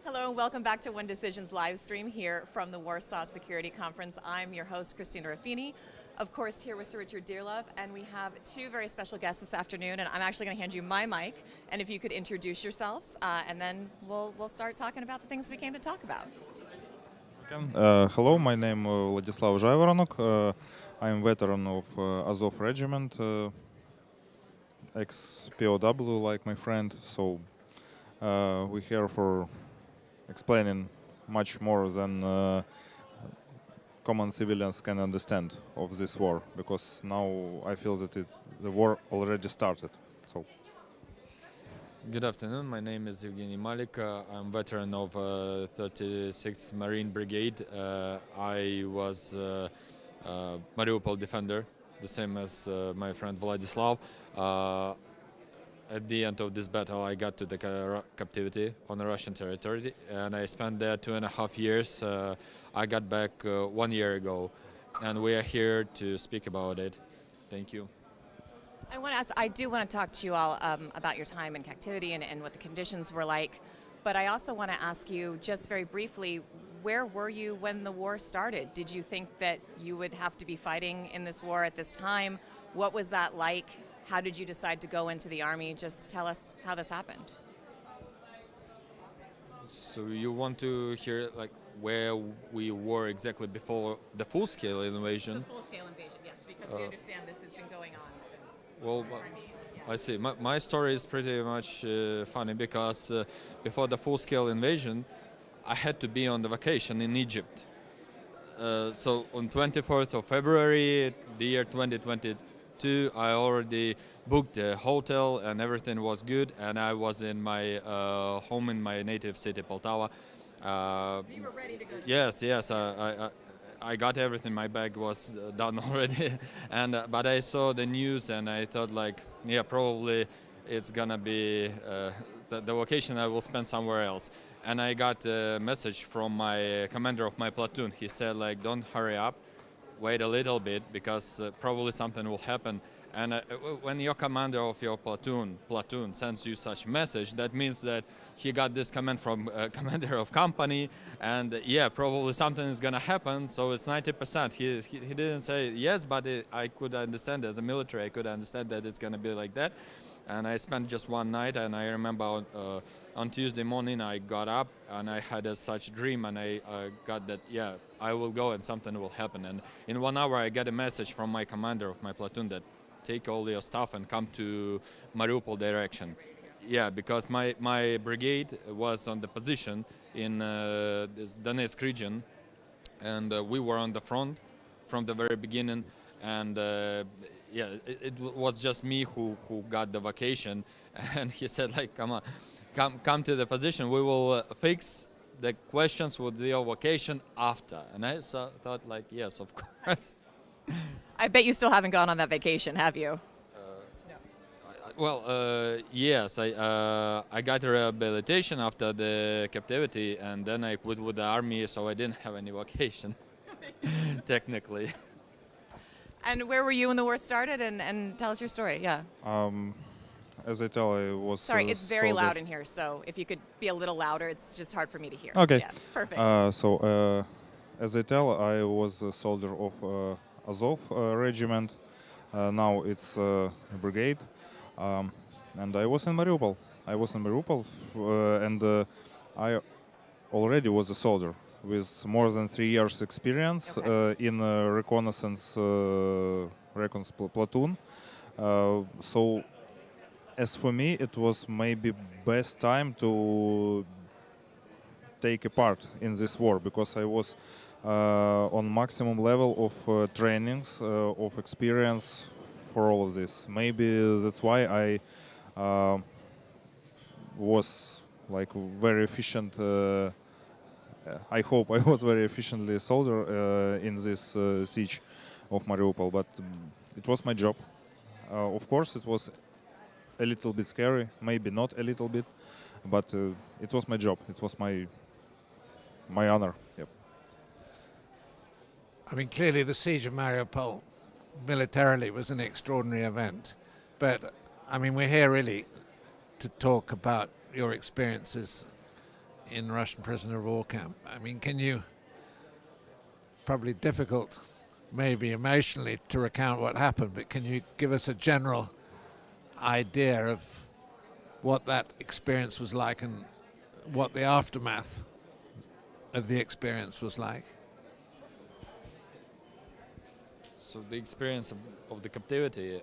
Hello and welcome back to One Decision's live stream here from the Warsaw Security Conference. I'm your host, Christina Ruffini, of course here with Sir Richard Dearlove, and we have two very special guests this afternoon, and I'm actually going to hand you my mic, and if you could introduce yourselves, and then we'll start talking about the things we came to talk about. Hello, my name is Vladyslav Zhaivoronok. I am veteran of Azov regiment, ex-POW like my friend, so we're here for explaining much more than common civilians can understand of this war, because now I feel that the war already started. So. Good afternoon, my name is Yehven Malik. I'm veteran of 36th Marine Brigade. I was a Mariupol defender, the same as my friend Vladyslav. At the end of this battle, I got to the captivity on the Russian territory, and I spent there 2.5 years. I got back 1 year ago, and we are here to speak about it. Thank you. I do want to talk to you all about your time in captivity and what the conditions were like, but I also want to ask you just very briefly, where were you when the war started? Did you think that you would have to be fighting in this war at this time? What was that like? How did you decide to go into the army? Just tell us how this happened. So you want to hear like where we were exactly before the full-scale invasion? The full-scale invasion, yes, because we understand this has been going on since. Well, I see. My story is pretty much funny because before the full-scale invasion, I had to be on the vacation in Egypt. So on 24th of February, the year 2022, I already booked a hotel and everything was good, and I was in my home in my native city, Poltava. So you were ready to go. Yes. I got everything. My bag was done already, and but I saw the news and I thought like, yeah, probably it's gonna be the vacation I will spend somewhere else. And I got a message from my commander of my platoon. He said like, don't hurry up, wait a little bit because probably something will happen. And when your commander of your platoon sends you such a message, that means that he got this command from a commander of company, and yeah, probably something is gonna happen. So it's 90%. He didn't say yes, but I could understand as a military, I could understand that it's gonna be like that. And I spent just one night, and I remember on Tuesday morning I got up and I had such dream, and I got that, yeah, I will go and something will happen. And in 1 hour I got a message from my commander of my platoon that take all your stuff and come to Mariupol direction. Yeah, because my brigade was on the position in this Donetsk region, and we were on the front from the very beginning. And yeah, it was just me who got the vacation, and he said like, come on, come to the position. We will fix the questions with your vacation after. And I thought like, yes, of course. I bet you still haven't gone on that vacation, have you? Yes, I got a rehabilitation after the captivity, and then I quit with the army, so I didn't have any vacation, technically. And where were you when the war started? And tell us your story, yeah. As I tell, I was. Sorry, it's very soldier. loud in here, so if you could be a little louder, it's just hard for me to hear. Okay. Yeah, perfect. As I tell, I was a soldier of Azov regiment. Now it's a brigade, and I was in Mariupol. And I already was a soldier with more than 3 years experience in a reconnaissance platoon. So, as for me, it was maybe best time to take a part in this war, because I was on maximum level of trainings, of experience for all of this. Maybe that's why I was like very efficient. I hope I was very efficiently a soldier in this siege of Mariupol, but it was my job. Of course, it was a little bit scary, maybe not a little bit, but it was my job. It was my honor. Yep. I mean, clearly the siege of Mariupol militarily was an extraordinary event, but I mean, we're here really to talk about your experiences in Russian prisoner of war camp. I mean, can you, probably difficult maybe emotionally to recount what happened, but can you give us a general idea of what that experience was like and what the aftermath of the experience was like? So the experience of the captivity,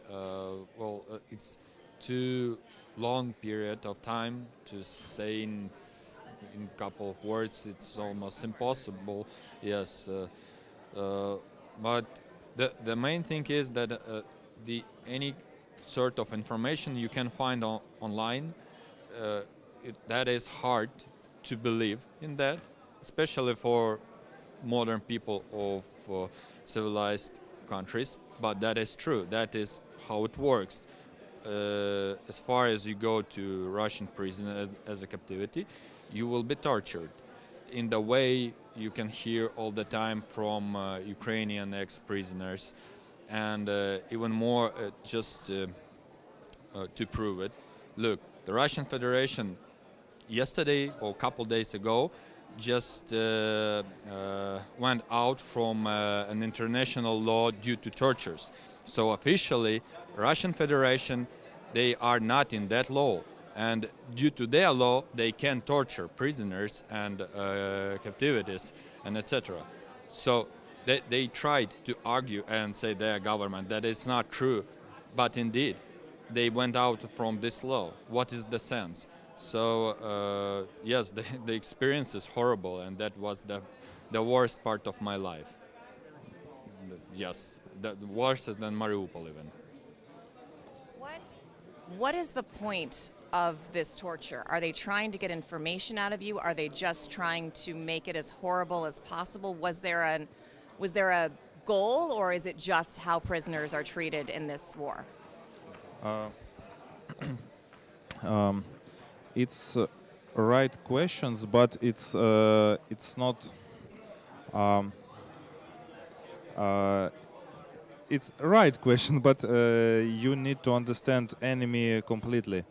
it's too long period of time to say in couple of words. It's almost impossible. Yes, but the main thing is that any sort of information you can find online, that is hard to believe in that, especially for modern people of civilized countries, but that is true. That is how it works. As far as you go to Russian prison as a captivity, you will be tortured in the way you can hear all the time from Ukrainian ex-prisoners, and even more just to prove it. Look, the Russian Federation yesterday or a couple days ago just went out from an international law due to tortures. So officially, Russian Federation, they are not in that law. And due to their law, they can torture prisoners and captivities and etc. So they tried to argue and say their government that it's not true. But indeed, they went out from this law. What is the sense? So yes, the experience is horrible, and that was the worst part of my life. Yes, worse than Mariupol even. What is the point of this torture? Are they trying to get information out of you? Are they just trying to make it as horrible as possible? Was there a goal, or is it just how prisoners are treated in this war? It's right questions, but it's not. It's right question, but you need to understand enemy completely.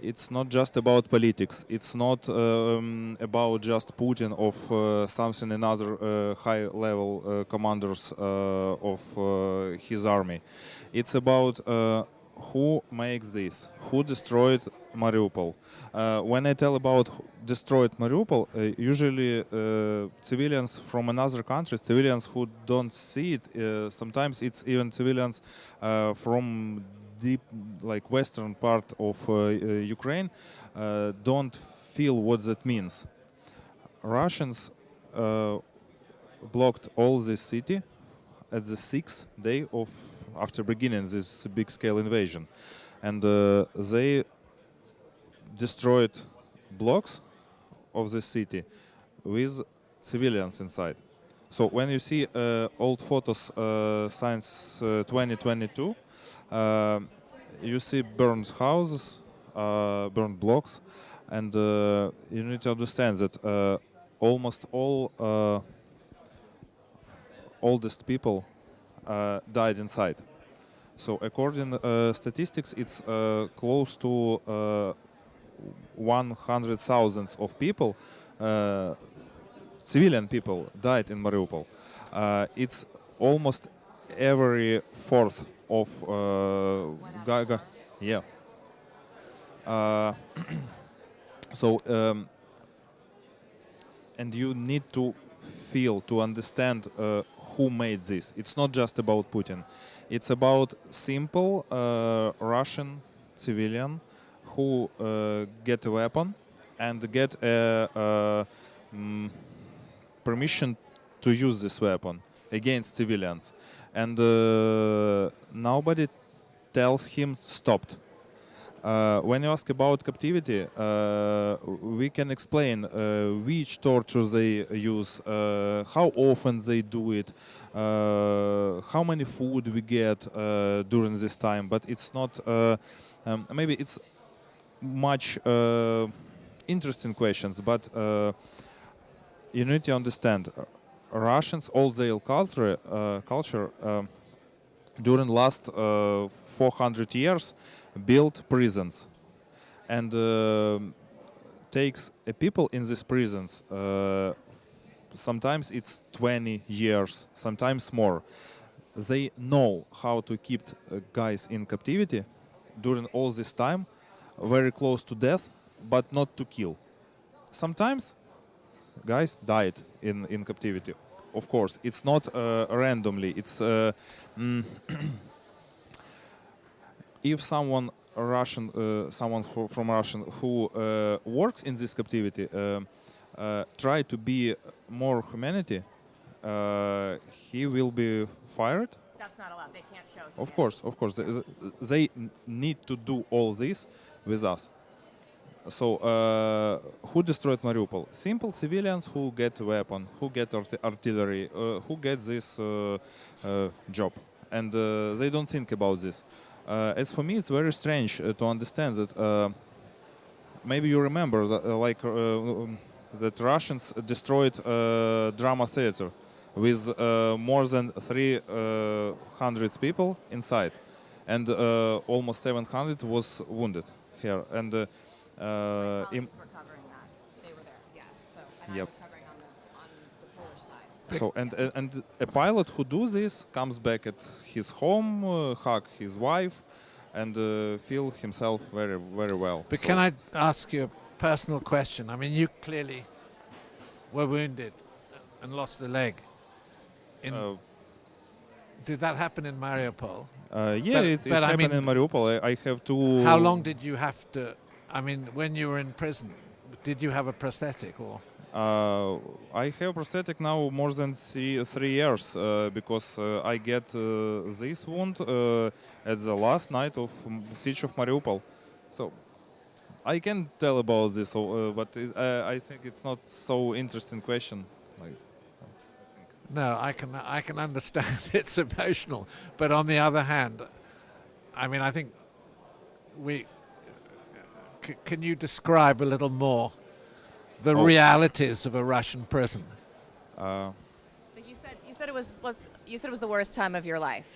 It's not just about politics. It's not about just Putin of something another high-level commanders of his army. It's about who makes this, who destroyed Mariupol. When I tell about destroyed Mariupol, usually civilians from another country, civilians who don't see it, sometimes it's even civilians from deep, like western part of Ukraine, don't feel what that means. Russians blocked all this city at the 6th day of after beginning this big-scale invasion, and they destroyed blocks of the city with civilians inside. So when you see old photos since 2022, you see burned houses, burned blocks, and you need to understand that almost all oldest people died inside. So according statistics, it's close to 100,000 of people, civilian people, died in Mariupol. It's almost every fourth of Gaga. Yeah. So and you need to feel, to understand who made this. It's not just about Putin. It's about simple Russian civilian who get a weapon and get a permission to use this weapon against civilians. And nobody tells him stopped. When you ask about captivity, we can explain which torture they use, how often they do it, how many food we get during this time, but it's not, maybe it's much interesting questions, but you need to understand, Russians, all their culture during last 400 years built prisons, and takes people in these prisons. Sometimes it's 20 years, sometimes more. They know how to keep guys in captivity during all this time, very close to death, but not to kill. Sometimes guys died in captivity. Of course, it's not randomly. It's if someone Russian, someone from Russian who works in this captivity try to be more humanity, he will be fired. That's not allowed. They can't show. Of course. They need to do all this with us. So, who destroyed Mariupol? Simple civilians who get weapon, who get artillery, who get this job, and they don't think about this. As for me, it's very strange to understand that. Maybe you remember that, that Russians destroyed drama theater with more than 300 people inside, and almost 700 was wounded here. And My colleagues were covering that. They were there, yeah. So, and Yep. I was covering on the Polish side. so and a pilot who do this comes back at his home, hug his wife, and feel himself very, very well. But So, can I ask you a personal question? I mean, you clearly were wounded and lost a leg. Did that happen in Mariupol? yeah, but- it's but I happened mean- in Mariupol. I have to. How long did you have to? I mean, when you were in prison, did you have a prosthetic or? I have prosthetic now more than three years because I get this wound at the last night of siege of Mariupol. So I can tell about this, but I think it's not so interesting question. Like, No, I can understand it's emotional, but on the other hand, I mean, I think can you describe a little more the realities of a Russian prison? But you said it was the worst time of your life.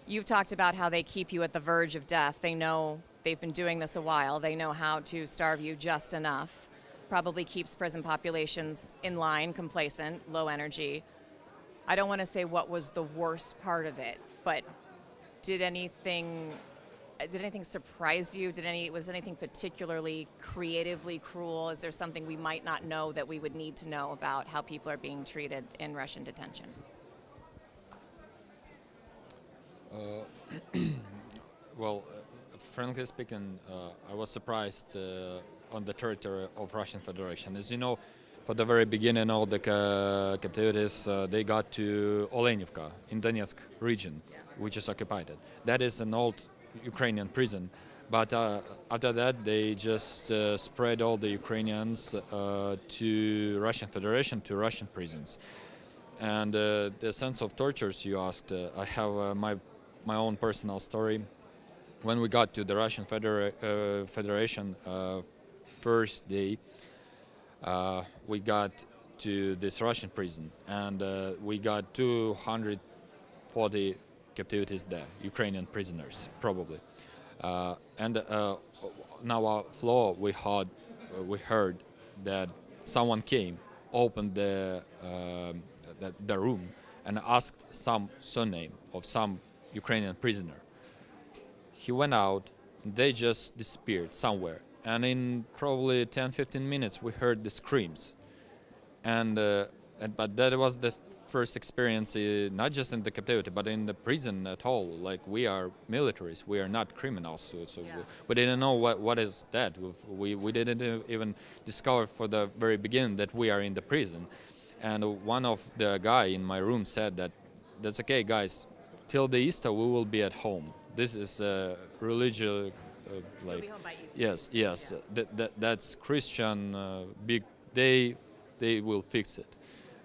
You've talked about how they keep you at the verge of death. They know they've been doing this a while. They know how to starve you just enough. Probably keeps prison populations in line, complacent, low energy. I don't want to say what was the worst part of it, but did anything surprise you? Was anything particularly creatively cruel? Is there something we might not know that we would need to know about how people are being treated in Russian detention? Well, frankly speaking, I was surprised on the territory of Russian Federation. As you know, for the very beginning of the captivities, they got to Olenivka in Donetsk region, which is occupied. That is an old Ukrainian prison, but after that they just spread all the Ukrainians to Russian Federation, to Russian prisons. And the sense of tortures you asked, I have my own personal story. When we got to the Russian Federation first day, we got to this Russian prison, and we got 240 captivities there, Ukrainian prisoners, probably. And now our floor, we heard that someone came, opened the room, and asked some surname of some Ukrainian prisoner. He went out, they just disappeared somewhere. And in probably 10-15 minutes, we heard the screams. But that was the first experience, not just in the captivity, but in the prison at all. Like, we are militaries, we are not criminals, so we didn't know what is that. We didn't even discover for the very beginning that we are in the prison. And one of the guy in my room said that's okay, guys, till the Easter we will be at home. This is a religious, We'll be home by Easter. Yes. That's Christian big day. They will fix it.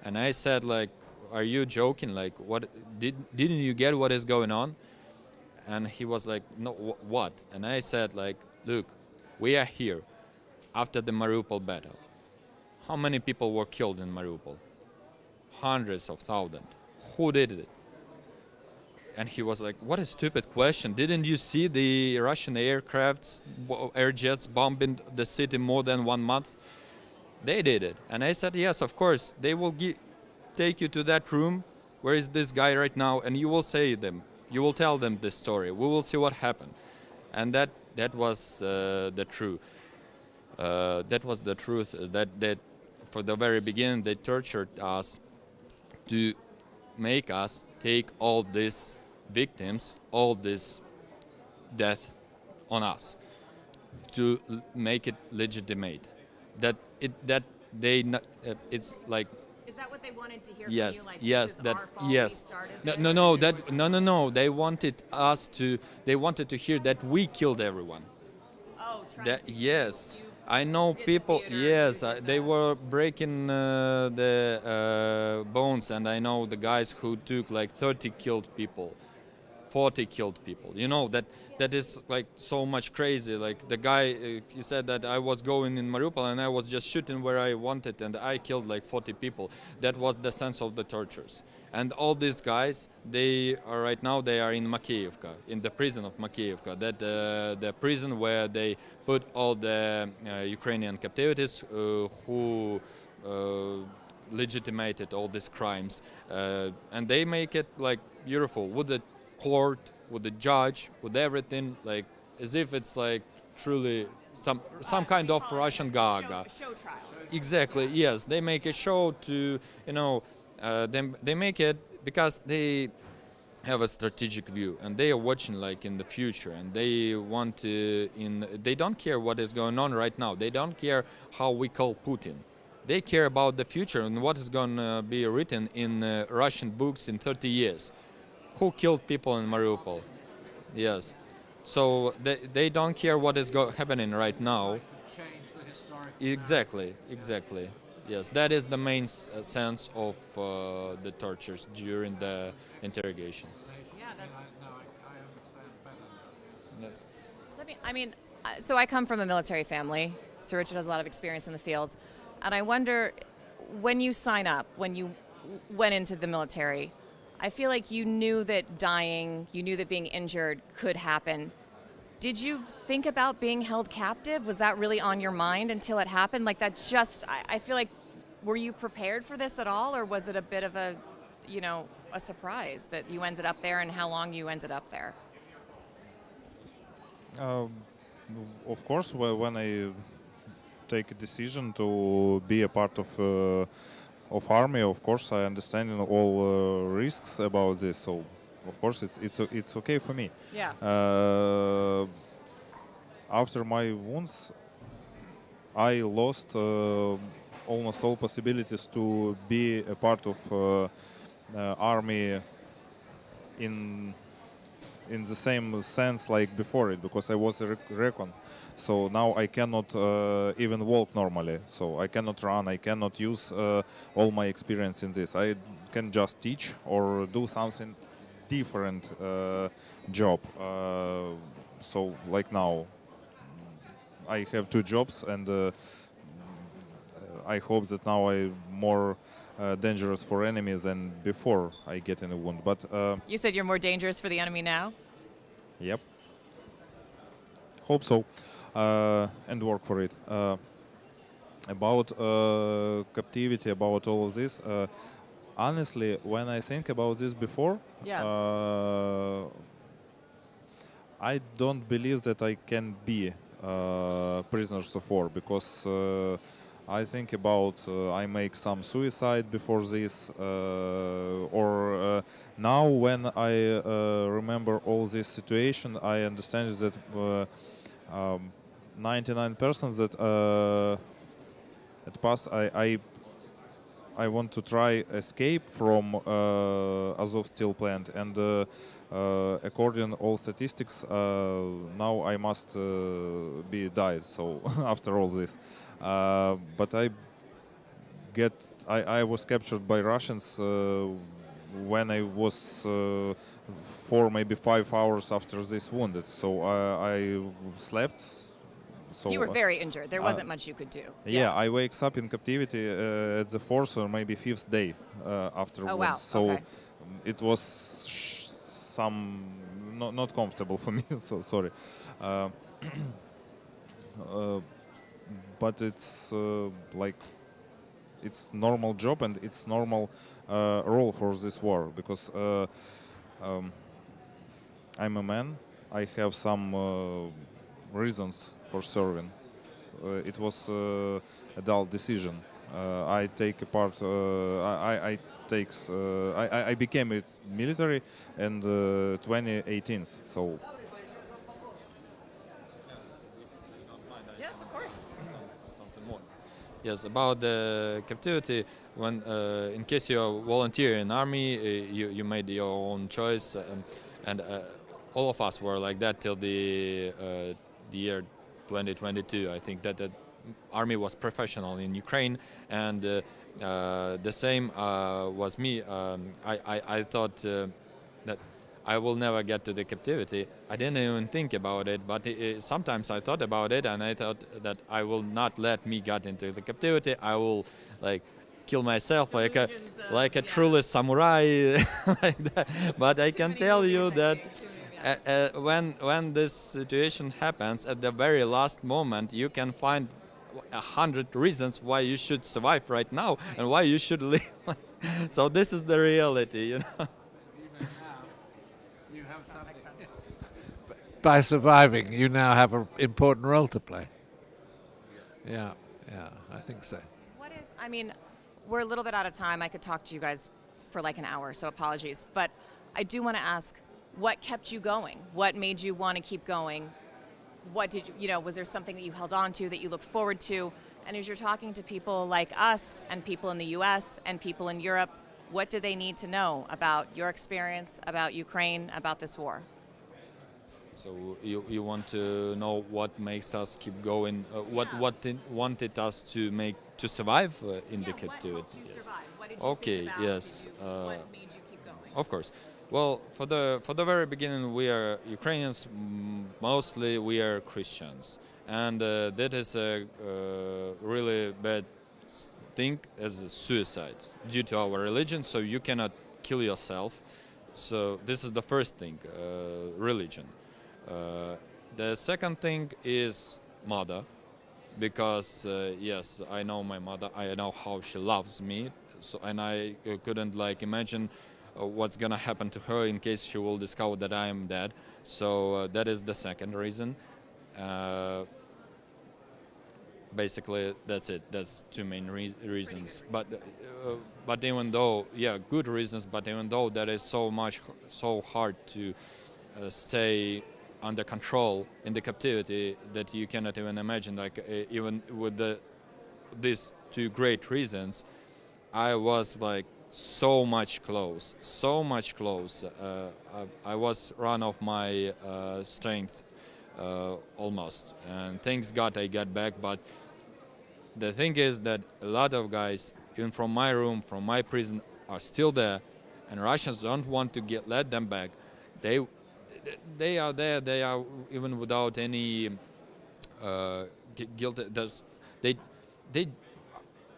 And I said, like, are you joking? Like, what? Didn't you get what is going on? And he was like, no, what? And I said, like, look, we are here after the Mariupol battle. How many people were killed in Mariupol? Hundreds of thousands. Who did it? and he was like, "What a stupid question! Didn't you see the Russian aircrafts, air jets bombing the city more than 1 month? They did it." And I said, "Yes, of course. They will take you to that room. Where is this guy right now? And you will say them. You will tell them this story. We will see what happened." And that was the truth. That was the truth. That for the very beginning they tortured us to make us take all these victims, all this death on us, to make it legitimate. It's like. Is that what they wanted to hear Yes, from you? Like, yes, this is that our fault, yes. we started No, this? no, no, that no. They wanted us to. They wanted to hear that we killed everyone. Oh, trying That to yes, you I know did the people. theater, Yes, you did they that. were breaking the bones, and I know the guys who took like 30 killed people, 40 killed people. You know that is like so much crazy. Like the guy, he said that I was going in Mariupol and I was just shooting where I wanted, and I killed like 40 people. That was the sense of the tortures. And all these guys, they are right now they are in Makeyevka, in the prison of Makeyevka. That the prison where they put all the Ukrainian captivities who legitimated all these crimes, and they make it like beautiful with the court, with the judge, with everything, like as if it's like truly some kind of Russian Gaga. Show trial. Exactly. Yes, they make a show to they make it because they have a strategic view and they are watching like in the future, and they want to they don't care what is going on right now. They don't care how we call Putin. They care about the future and what is going to be written in Russian books in 30 years. Who killed people in Mariupol? Yes. So they don't care what is happening right now. Exactly. Yes, that is the main sense of the tortures during the interrogation. Yeah, that's. Yes. So I come from a military family. So Richard has a lot of experience in the field. And I wonder, when you sign up, when you went into the military, I feel like you knew that dying, you knew that being injured could happen. Did you think about being held captive? Was that really on your mind until it happened? Like that just, I feel like, were you prepared for this at all? Or was it a bit of a surprise that you ended up there and how long you ended up there? Of course, when I take a decision to be a part of army, of course I understand all risks about this. So of course it's okay for me. Yeah. After my wounds, I lost almost all possibilities to be a part of army in the same sense like before it, because I was a recon. So now I cannot even walk normally. So I cannot run. I cannot use all my experience in this. I can just teach or do something different job. So like now, I have 2 jobs, and I hope that now I'm more dangerous for enemy than before I get in a wound. But You said you're more dangerous for the enemy now? yep. Hope so. And work for it. About captivity, about all of this, honestly, when I think about this before, I don't believe that I can be prisoners of war, because I think about I make some suicide before this, or now when I remember all this situation, I understand that 99% that at past I want to try escape from Azov steel plant, and according all statistics, now I must be died. So after all this, but I was captured by Russians when I was 4, maybe 5 hours after this wounded. So I slept. So You were very injured. There wasn't much you could do. Yeah, I wakes up in captivity at the 4th or maybe 5th day after wounds. Wow. So Okay. it was some not comfortable for me. So sorry. But it's like it's normal job and it's normal role for this war, because I'm a man. I have some reasons for serving. It was adult decision. I take a part. I became its military in 2018. So. Yes, of course. Something more. Yes, about the captivity. When, in case you volunteer in army, you made your own choice, and all of us were like that till the year 2022. I think that the army was professional in Ukraine, and the same was me. I thought that I will never get to the captivity. I didn't even think about it, but sometimes I thought about it, and I thought that I will not let me get into the captivity. I will like kill myself like a truly samurai like that. But I can tell you that when this situation happens, at the very last moment, you can find 100 reasons why you should survive right now and why you should live. So this is the reality, you know. Even now, you have something. By surviving, you now have an important role to play. Yeah, I think so. What is, I mean, we're a little bit out of time. I could talk to you guys for like an hour, so apologies. But I do want to ask, what kept you going? What made you want to keep going? What did you know, was there something that you held on to that you looked forward to? And as you're talking to people like us and people in the US and people in Europe, what do they need to know about your experience, about Ukraine, about this war? So you want to know what makes us keep going? What wanted us to survive in the captivity? What helped you survive? What did you Okay, think about? yes. What made you keep going? Of course. Well, for the very beginning, we are Ukrainians. Mostly, we are Christians, and that is a really bad thing as a suicide due to our religion. So you cannot kill yourself. So this is the first thing, religion. The second thing is mother, because yes, I know my mother. I know how she loves me. So, and I couldn't like imagine what's gonna happen to her in case she will discover that I am dead. So that is the second reason. Basically, that's it. That's two main reasons. But even though, yeah, good reasons. But even though that is so hard to stay under control in the captivity that you cannot even imagine. Like even with these two great reasons, I was like so much close. I was run off my strength almost, and thanks God I got back. But the thing is that a lot of guys, even from my room, from my prison, are still there, and Russians don't want to let them back. They are there. They are even without any guilt. They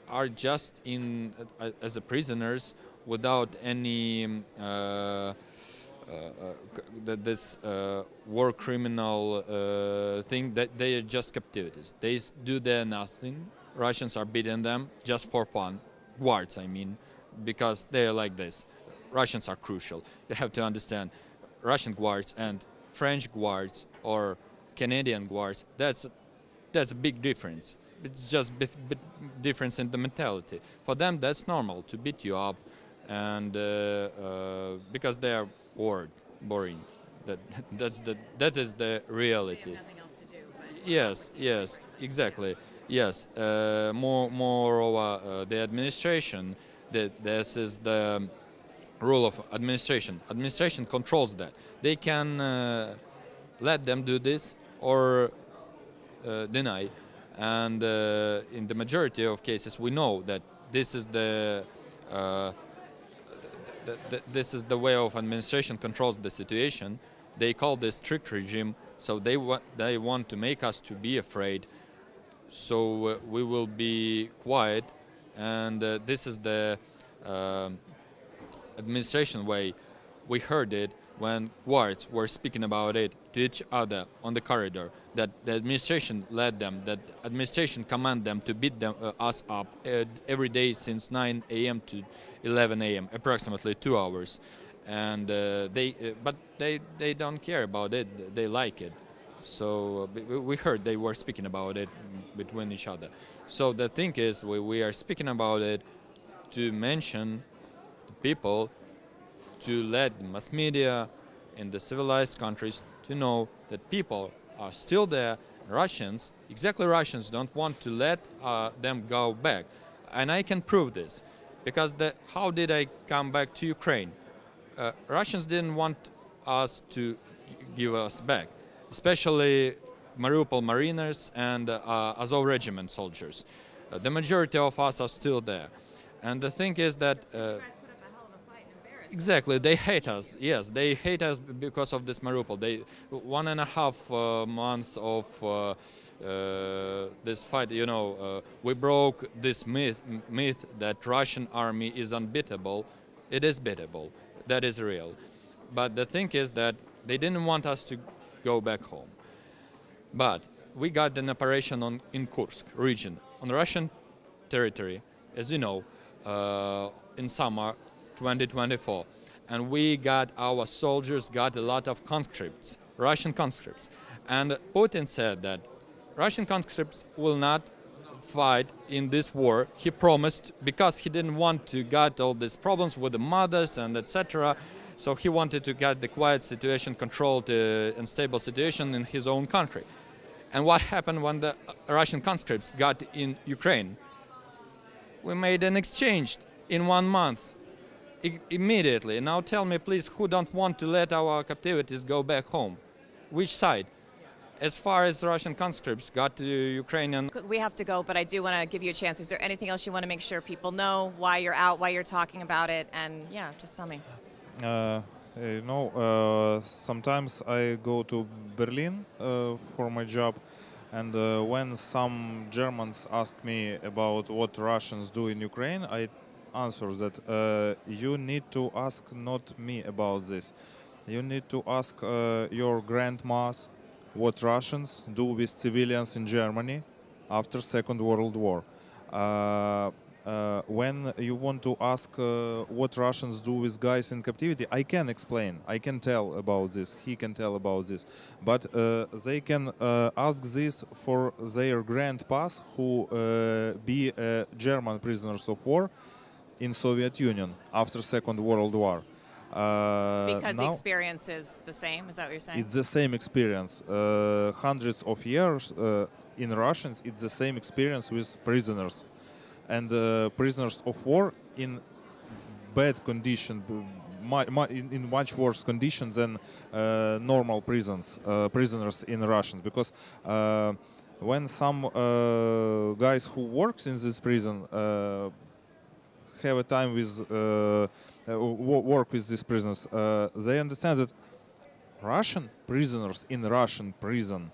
are just in as a prisoners without any this war criminal thing. That they are just captivities. They do their nothing. Russians are beating them just for fun. Guards, I mean, because they are like this. Russians are crucial. You have to understand, Russian guards and French guards or Canadian guards. That's a big difference. It's just difference in the mentality. For them, that's normal to beat you up, and because they are boring. That is the reality. They have nothing else to do. But Yes, exactly. Yes, moreover, the administration. This is the rule of administration. Administration controls that. They can let them do this or deny. And in the majority of cases, we know that this is this is the way of administration controls the situation. They call this strict regime. So they want to make us to be afraid. So we will be quiet, and this is the administration way. We heard it, when guards were speaking about it to each other on the corridor, that the administration led them, that administration commanded them to beat us up every day since 9 a.m. to 11 a.m., approximately 2 hours. And but they don't care about it, they like it. So we heard they were speaking about it between each other. So the thing is, we are speaking about it to mention the people, to let the mass media in the civilized countries to know that people are still there. Russians, exactly Russians, don't want to let them go back. And I can prove this, because how did I come back to Ukraine? Russians didn't want us to give us back, especially Mariupol Mariners and Azov Regiment soldiers. The majority of us are still there. And the thing is that exactly, they hate us. Yes, they hate us because of this Mariupol. 1.5 months of this fight, you know, we broke this myth that Russian army is unbeatable. It is beatable. That is real. But the thing is that they didn't want us to go back home. But we got an operation in Kursk region, on Russian territory, as you know, in summer 2024, and our soldiers got a lot of conscripts, Russian conscripts, and Putin said that Russian conscripts will not fight in this war. He promised, because he didn't want to get all these problems with the mothers and etc. So he wanted to get the quiet situation, controlled and stable situation in his own country. And what happened when the Russian conscripts got in Ukraine? We made an exchange in 1 month. Immediately. Now tell me, please, who don't want to let our captivities go back home? Which side? As far as Russian conscripts got to Ukrainian... We have to go, but I do want to give you a chance. Is there anything else you want to make sure people know, why you're out, why you're talking about it? And yeah, just tell me. You know, sometimes I go to Berlin for my job, and when some Germans ask me about what Russians do in Ukraine, I answer that you need to ask not me about this. You need to ask your grandmas what Russians do with civilians in Germany after Second World War. When you want to ask what Russians do with guys in captivity, I can explain, I can tell about this, he can tell about this. But they can ask this for their grandpas who be German prisoners of war in Soviet Union after Second World War. Because the experience is the same, is that what you're saying? It's the same experience. Hundreds of years in Russians, it's the same experience with prisoners. And prisoners of war in bad condition, in much worse condition than normal prisoners in Russians. Because when some guys who works in this prison have a time with work with these prisoners, they understand that Russian prisoners in Russian prison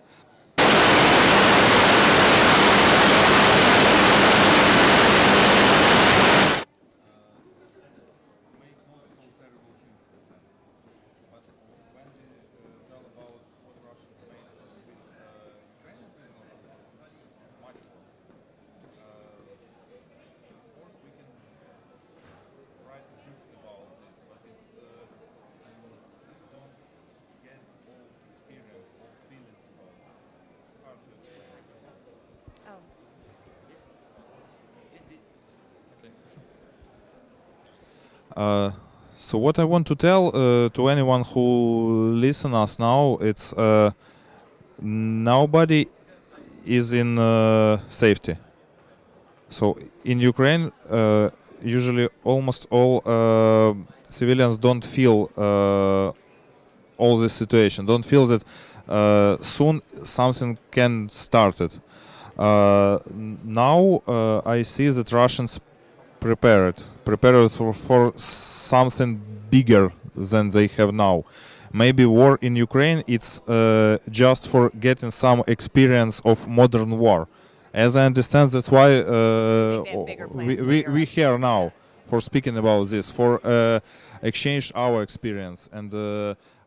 so what I want to tell to anyone who listen us now, it's nobody is in safety. So in Ukraine, usually almost all civilians don't feel all this situation, don't feel that soon something can start it. Now I see that Russians prepared for something bigger than they have now. Maybe war in Ukraine, it's just for getting some experience of modern war. As I understand, that's why we here now for speaking about this, for exchange our experience. And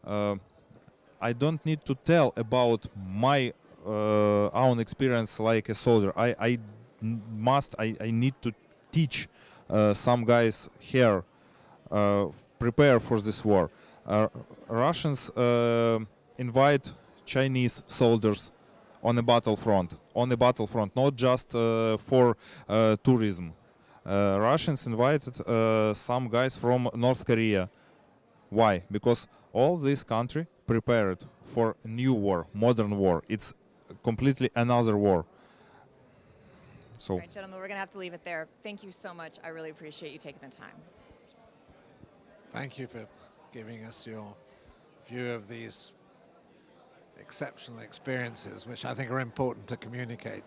I don't need to tell about my own experience like a soldier. I need to teach some guys here prepare for this war. Russians invite Chinese soldiers on the battlefront, not just for tourism. Russians invited some guys from North Korea. Why? Because all this country prepared for new war, modern war. It's completely another war. So, All right, gentlemen, we're going to have to leave it there. Thank you so much. I really appreciate you taking the time. Thank you for giving us your view of these exceptional experiences, which I think are important to communicate to